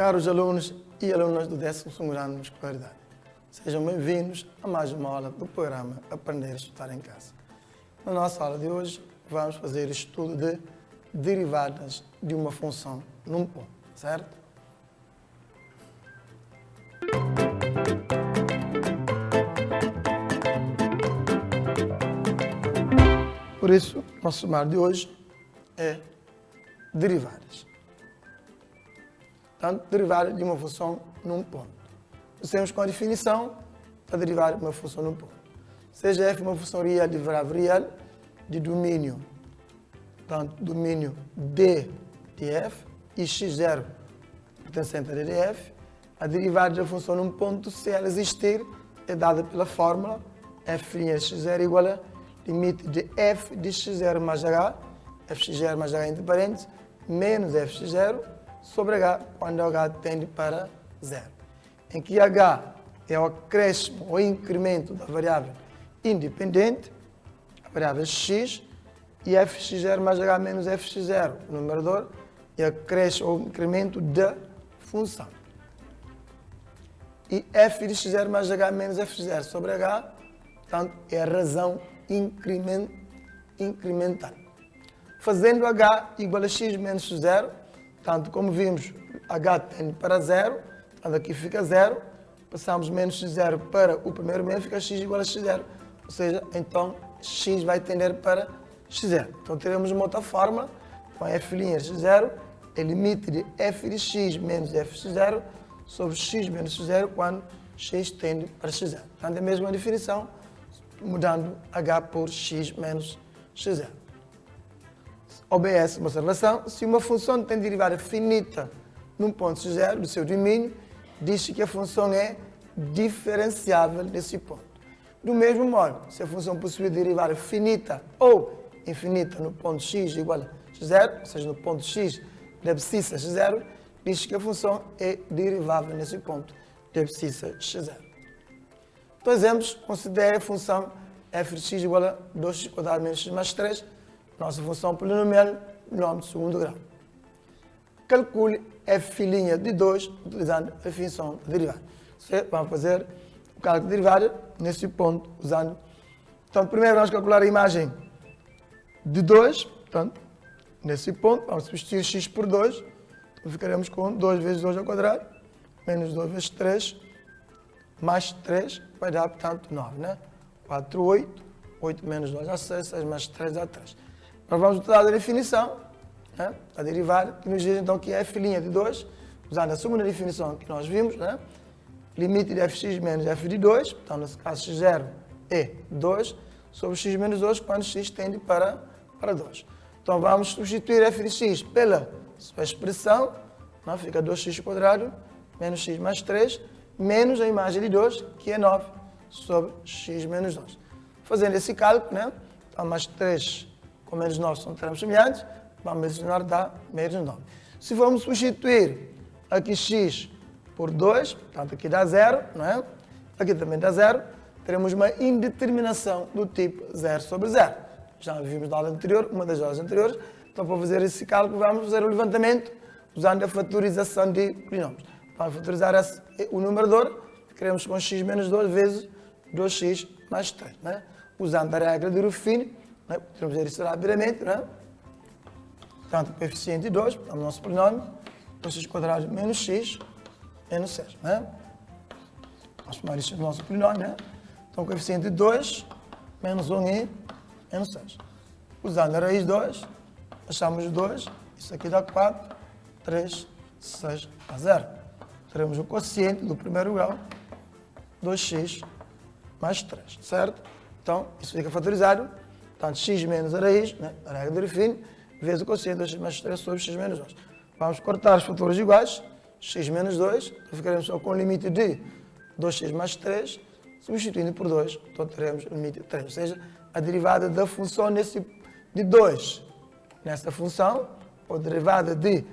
Caros alunos e alunas do 12º ano de escolaridade, sejam bem-vindos a mais uma aula do programa Aprender a Estudar em Casa. Na nossa aula de hoje, vamos fazer o estudo de derivadas de uma função num ponto, certo? Por isso, o nosso sumário de hoje é derivadas. Portanto, derivar de uma função num ponto. Nós temos com a definição para derivar de uma função num ponto. Seja f uma função real de variável real de domínio, portanto, domínio D de f e x0 pertencente a D de f, a derivada da função num ponto, se ela existir, é dada pela fórmula f' de x0 igual a limite de f de x0 mais h, fx0 mais h entre parênteses, menos fx0 sobre h, quando h tende para zero. Em que h é o acréscimo ou incremento da variável independente, a variável x, e fx0 mais h menos fx0, o numerador, é o acréscimo ou incremento da função. E f de x0 mais h menos fx0 sobre h, portanto, é a razão incremental. Fazendo h igual a x menos x0, tanto como vimos, h tende para zero, portanto aqui fica zero, passamos menos x0 para o primeiro meio, fica x igual a x0, ou seja, então x vai tender para x0. Então teremos uma outra fórmula, com f' de x0, é limite de f de x menos fx0 sobre x menos x0 quando x tende para x0. Portanto, é a mesma definição, mudando h por x menos x0. Obedece uma observação: se uma função tem derivada finita num ponto x0 do seu domínio, diz-se que a função é diferenciável nesse ponto. Do mesmo modo, se a função possui derivada finita ou infinita no ponto x igual a x0, ou seja, no ponto x da abscissa x0, diz-se que a função é derivável nesse ponto da abscissa x0. Então, exemplos: considere a função f de x igual a 2x² menos x mais 3, nossa função polinomial, nome de segundo grau. Calcule f' de 2 utilizando a definição da derivada. Vamos fazer o cálculo de derivada nesse ponto, usando... Então, primeiro vamos calcular a imagem de 2, portanto, nesse ponto, vamos substituir x por 2, então ficaremos com 2 vezes 2 ao quadrado, menos 2 vezes 3, mais 3, vai dar, portanto, 9, né? 4, 8, 8 menos 2 dá 6, 6 mais 3 dá 3. Nós vamos utilizar a definição, né, a derivada, que nos diz então que f' de 2, usando a segunda definição que nós vimos, né, limite de fx menos f de 2, então nesse caso x0 é 2, sobre x menos 2, quando x tende para 2. Então vamos substituir f de x pela sua expressão, não, fica 2x² menos x mais 3, menos a imagem de 2, que é 9, sobre x menos 2. Fazendo esse cálculo, né, então mais 3 com menos 9 são termos semelhantes, vamos adicionar dá menos 9. Se formos substituir aqui x por 2, portanto aqui dá 0, não é? Aqui também dá 0, teremos uma indeterminação do tipo 0 sobre 0. Já vimos na aula anterior, uma das aulas anteriores, então para fazer esse cálculo vamos fazer o levantamento usando a fatorização de polinômios. Para fatorizar o numerador, queremos com x menos 2 vezes 2x mais 3, né? Usando a regra de Ruffini, né? Podemos ver isso rapidamente, né? Portanto, coeficiente de 2, é o nosso polinômio, 2x² menos x menos 6, né? Vamos chamar isso do nosso polinômio, né? Então, coeficiente de 2 menos 1 e menos 6. Usando a raiz 2, achamos 2, isso aqui dá 4, 3, 6 dá 0. Teremos o quociente do primeiro grau, 2x mais 3, certo? Então, isso fica fatorizado. Portanto, x menos a raiz, né, a regra de Ruffini, vezes o quociente 2x mais 3 sobre x menos 2. Vamos cortar os fatores iguais, x menos 2, então ficaremos só com o limite de 2x mais 3, substituindo por 2, então teremos o limite de 3, ou seja, a derivada da função de 2 nesta função, ou derivada de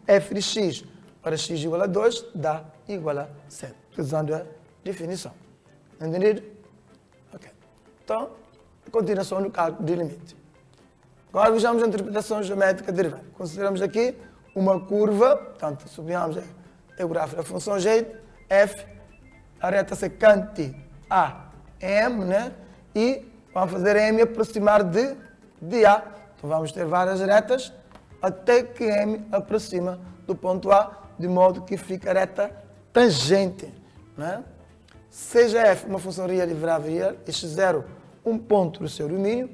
f de x para x igual a 2, dá igual a 7, utilizando a definição. Entendido? Ok. Então, a continuação do cálculo de limite. Agora vejamos a interpretação geométrica derivada. Consideramos aqui uma curva, portanto, sublinhamos o gráfico da função g, f, a reta secante a m, né? E vamos fazer m aproximar de a. Então vamos ter várias retas até que m aproxima do ponto a, de modo que fica a reta tangente, né? Seja f uma função real e variável, x0 um ponto do seu domínio,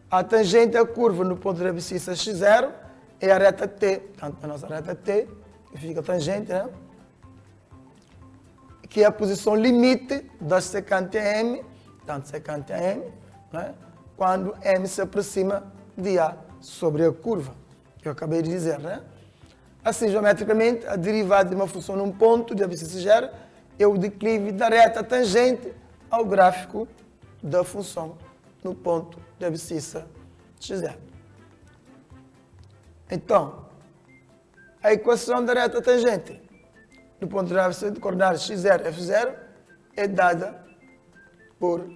a tangente da curva no ponto da abscissa x0 é a reta t, portanto a nossa reta t, que fica tangente, né? Que é a posição limite da secante a m, portanto secante a m, né? Quando m se aproxima de a sobre a curva, que eu acabei de dizer, né? Assim, geometricamente, a derivada de uma função num ponto de abscissa x0 é o declive da reta tangente ao gráfico da função no ponto de abscissa x0. Então, a equação da reta tangente no ponto de abscissa de coordenadas x0 e f0 é dada por,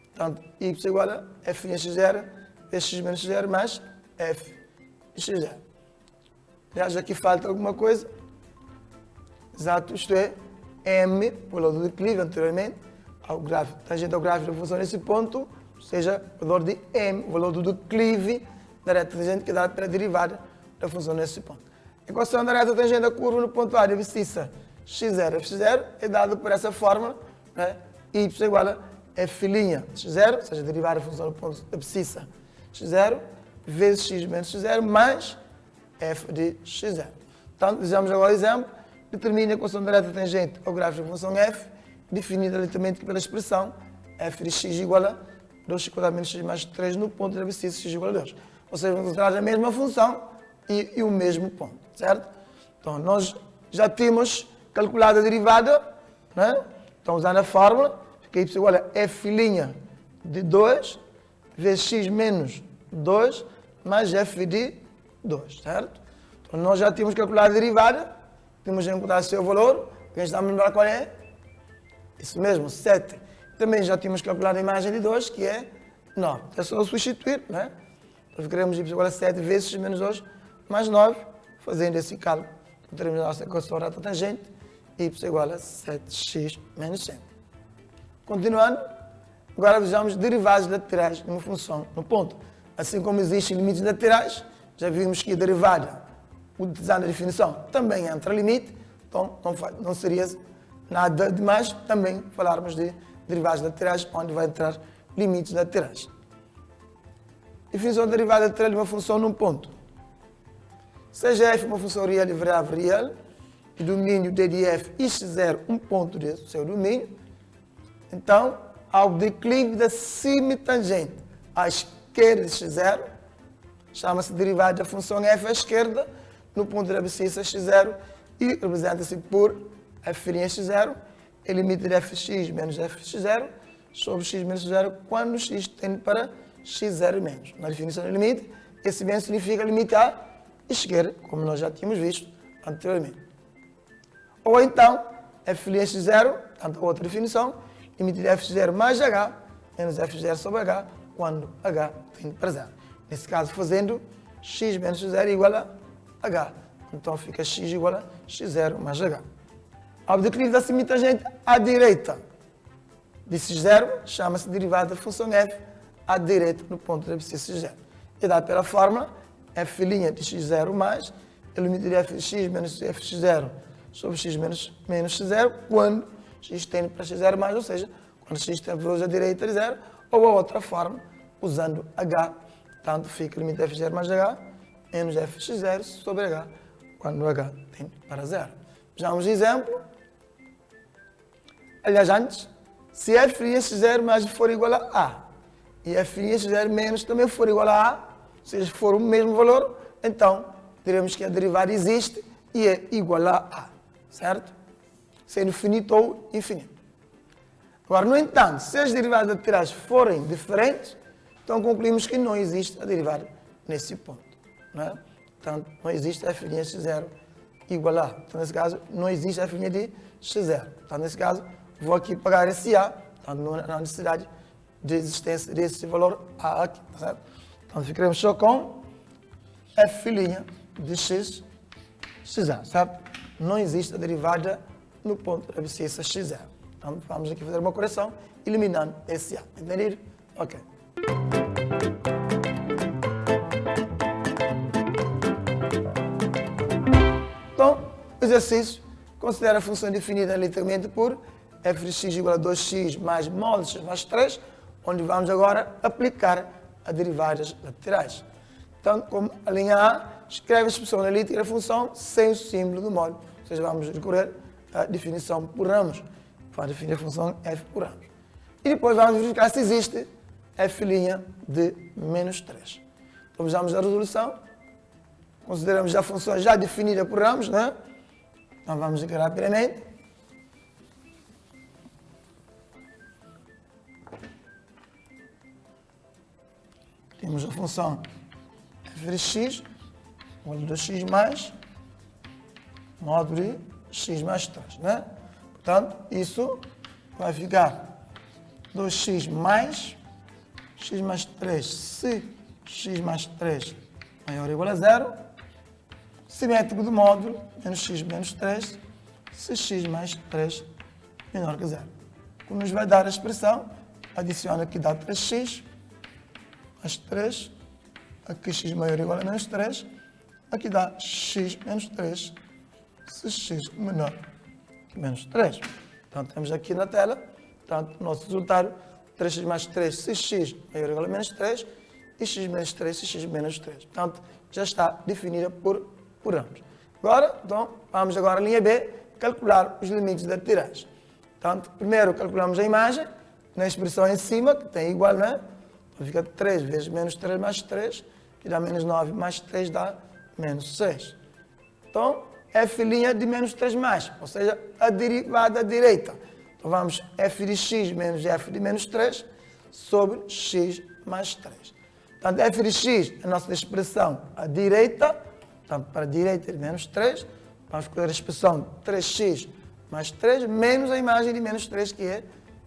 portanto, y igual a f x0 vezes x menos x0 mais f x0. Aliás, aqui falta alguma coisa. Exato, isto é, m, o valor do declive anteriormente, ao gráfico, tangente ao gráfico da função nesse ponto, ou seja, o valor de m, o valor do declive da reta tangente que é dado pela derivada da função nesse ponto. A equação da reta tangente da curva no ponto A de abscissa x0 f0 é dada por essa fórmula, né? Y igual a f' x0, ou seja, a derivada da função no ponto de abscissa x0, vezes x menos x0 mais f de x0. Então, vejamos agora o exemplo. Determine a equação da reta tangente ao gráfico da função f, definida literalmente pela expressão f de x igual a 2 menos x mais 3 no ponto de abscissa x igual a 2. Ou seja, vamos encontrar a mesma função e o mesmo ponto, certo? Então, nós já temos calculado a derivada, né? Então, usando a fórmula, fica y igual a f' de 2 vezes x menos 2 mais f de 2, certo? Então, nós já temos calculado a derivada, temos encontrado o seu valor, a gente está a lembrar qual é? Isso mesmo, 7. Também já tínhamos calculado a imagem de 2, que é 9. É só substituir, né? Então, ficaremos y igual a 7 vezes x menos 2 mais 9, fazendo esse cálculo. Então, teremos a nossa equação reta tangente, y igual a 7x menos 5. Continuando, agora vejamos derivadas laterais de uma função no ponto. Assim como existem limites laterais, já vimos que a derivada, utilizando a definição, também entra limite, então não seria nada demais também falarmos de derivadas laterais, onde vai entrar limites laterais. Definição da derivada lateral de uma função num ponto. Seja f uma função real e variável real, e domínio d de f e x0 um ponto do seu domínio, então, ao declive da semitangente à esquerda de x0, chama-se derivada da função f à esquerda, no ponto da abscissa x0, e representa-se por f' x0, é limite de fx menos fx0 sobre x menos x0 quando x tende para x0 menos. Na definição do limite, esse menos significa limite à esquerda, como nós já tínhamos visto anteriormente. Ou então, f' x0, tanto a outra definição, limite de fx0 mais h menos fx0 sobre h quando h tende para 0. Nesse caso, fazendo x menos x0 igual a h. Então, fica x igual a x0 mais h. Ao declive da semitangente à direita de x0, chama-se derivada da função f à direita no ponto de abscissa x0. É dado pela fórmula f' de x0 mais o limite de fx menos fx0 sobre x menos x0 quando x tende para x0 mais, ou seja, quando x tende para a direita de 0, ou a outra forma, usando h, tanto fica o limite de f0 mais h menos fx0 sobre h quando h tende para 0. Vejamos o exemplo. Aliás, antes, se f' x0 mais for igual a a e f' x0 menos também for igual a a, ou seja, for o mesmo valor, então diremos que a derivada existe e é igual a a, certo? Sendo finito ou infinito. Agora, no entanto, se as derivadas laterais forem diferentes, então concluímos que não existe a derivada nesse ponto, né? Portanto, não existe f' x0 igual a a. Então, nesse caso, não existe f' de x0. Então, nesse caso, vou aqui pagar esse a, então não há necessidade de existência desse valor a aqui, tá certo? Então, ficaremos só com f' de x, x0, certo? Não existe a derivada no ponto da abscissa x0. Então, vamos aqui fazer uma correção, eliminando esse A. Entendido? Ok. Então, o exercício considera a função definida literalmente por f de x igual a 2x mais mod x mais 3, onde vamos agora aplicar as derivadas laterais. Então, como a linha A, escreve a expressão analítica da função sem o símbolo do módulo. Ou seja, vamos recorrer à definição por ramos. Vamos definir a função f por ramos. E depois vamos verificar se existe f' de menos 3. Então, vejamos a resolução. Consideramos a função já definida por ramos, né? Então, vamos aqui rapidamente. Temos a função f de x igual a 2x mais módulo de x mais 3, né? Portanto, isso vai ficar 2x mais x mais 3 se x mais 3 maior ou igual a 0, simétrico do módulo menos x menos 3 se x mais 3 menor que 0. O que nos vai dar a expressão, adiciona aqui dá 3x mais 3, aqui x maior ou igual a menos 3, aqui dá x menos 3 se x menor que menos 3. Então, temos aqui na tela, portanto, o nosso resultado, 3x mais 3 se x maior ou igual a menos 3 e x menos 3 se x menos 3. Portanto, já está definida por ramos. Agora, então, vamos agora à linha B, calcular os limites laterais. Portanto, primeiro calculamos a imagem, na expressão em cima, que tem igual, né? Então, fica 3 vezes menos 3 mais 3, que dá menos 9 mais 3 dá menos 6. Então, f' de menos 3 mais, ou seja, a derivada direita. Então, vamos f de x menos f de menos 3 sobre x mais 3. Portanto, f de x, a nossa expressão à direita, portanto, para a direita de menos 3, vamos escolher a expressão 3x mais 3 menos a imagem de menos 3, que é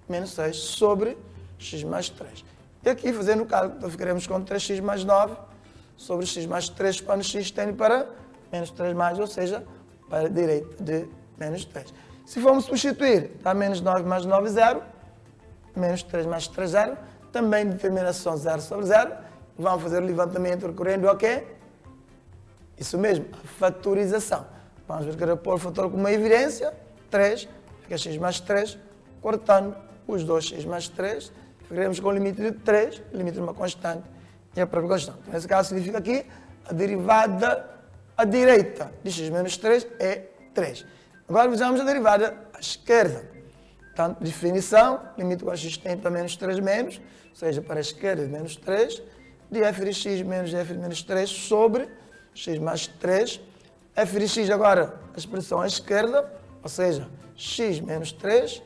menos 6, sobre x mais 3. E aqui, fazendo o cálculo, então ficaremos com 3x mais 9 sobre x mais 3, quando x tende para menos 3 mais, ou seja, para a direita de menos 3. Se formos substituir, dá menos 9 mais 9, 0, menos 3 mais 3, 0, também determinação 0 sobre 0, vamos fazer o levantamento recorrendo ao quê? Isso mesmo, a fatorização. Vamos ver pôr o fator como uma evidência, 3, fica x mais 3, cortando os dois x mais 3, ficaremos com o limite de 3, limite de uma constante e a própria constante. Nesse caso, significa aqui a derivada à direita de x menos 3 é 3. Agora, vejamos a derivada à esquerda. Portanto, definição, limite com x tende para menos 3 menos, ou seja, para a esquerda de menos 3, de f de x menos f de menos 3 sobre x mais 3. F de x agora, a expressão à esquerda, ou seja, x menos 3,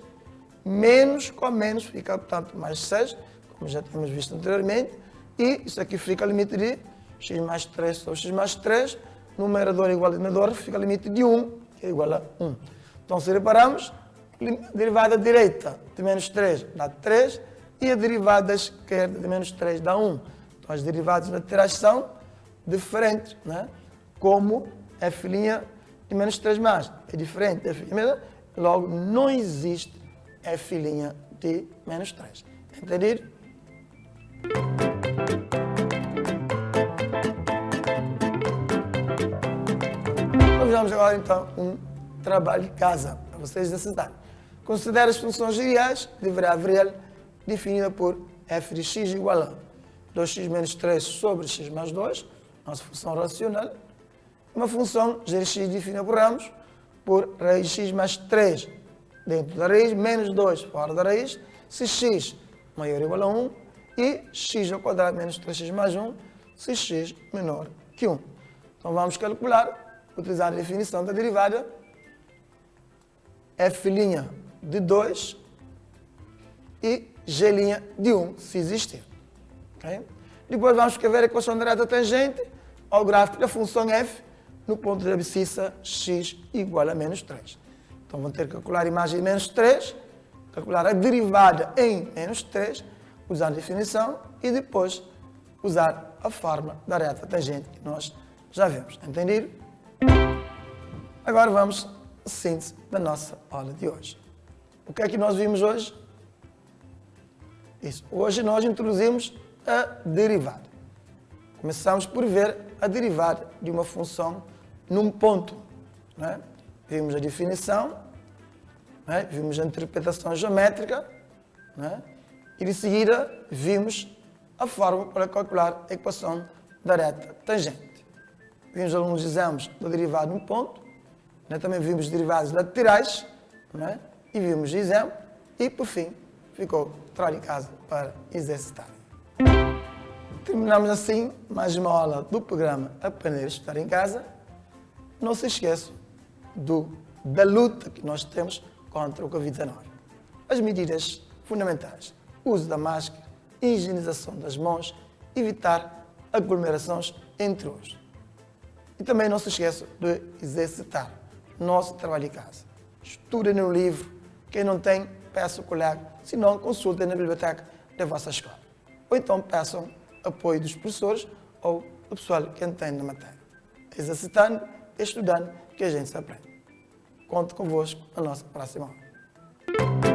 menos com menos fica, portanto, mais 6, como já tínhamos visto anteriormente, e isso aqui fica o limite de x mais 3 sobre x mais 3, numerador igual a denominador, fica o limite de 1, que é igual a 1. Então, se reparamos, a derivada direita de menos 3 dá 3, e a derivada esquerda de menos 3 dá 1. Então, as derivadas laterais são diferentes, né? Como f' de menos 3 mais é diferente de f', logo não existe f' de menos 3. Entendido? Vamos agora então um trabalho de casa para vocês exercitarem. Considere as funções reais de variável definida por f de x igual a 2x menos 3 sobre x mais 2, nossa função racional. Uma função g de x definida por ramos por raiz x mais 3 dentro da raiz, menos 2 fora da raiz, se x maior ou igual a 1 e x ao quadrado menos 3x mais 1, se x menor que 1. Então vamos calcular, utilizar a definição da derivada, f' de 2 e g' de 1, se existir. Okay? Depois vamos escrever a equação da reta tangente ao gráfico da função f no ponto de abscissa x igual a menos 3. Então vamos ter que calcular a imagem de menos 3, calcular a derivada em menos 3, usar a definição e depois usar a fórmula da reta tangente que nós Já vimos, entendido? Agora vamos à síntese da nossa aula de hoje. O que é que nós vimos hoje? Isso. Hoje nós introduzimos a derivada. Começamos por ver a derivada de uma função num ponto. Não é? Vimos a definição, não é? Vimos a interpretação geométrica, não é? E de seguida vimos a fórmula para calcular a equação da reta tangente. Vimos alguns exemplos da derivada num ponto, não é? Também vimos derivadas laterais, não é? E vimos exemplo, e por fim ficou trabalho de casa para exercitar. Terminamos assim mais uma aula do programa Aprender a Estudar em Casa. Não se esqueçam da luta que nós temos contra o Covid-19. As medidas fundamentais: uso da máscara, higienização das mãos, evitar aglomerações entre os. E também não se esqueçam de exercitar nosso trabalho de casa. Estudem no livro. Quem não tem, peça ao colega. Se não, consultem na biblioteca da vossa escola. Ou então peçam apoio dos professores ou do pessoal que entende na matéria. Exercitando, estudando, que a gente se aprende. Conto convosco na nossa próxima aula.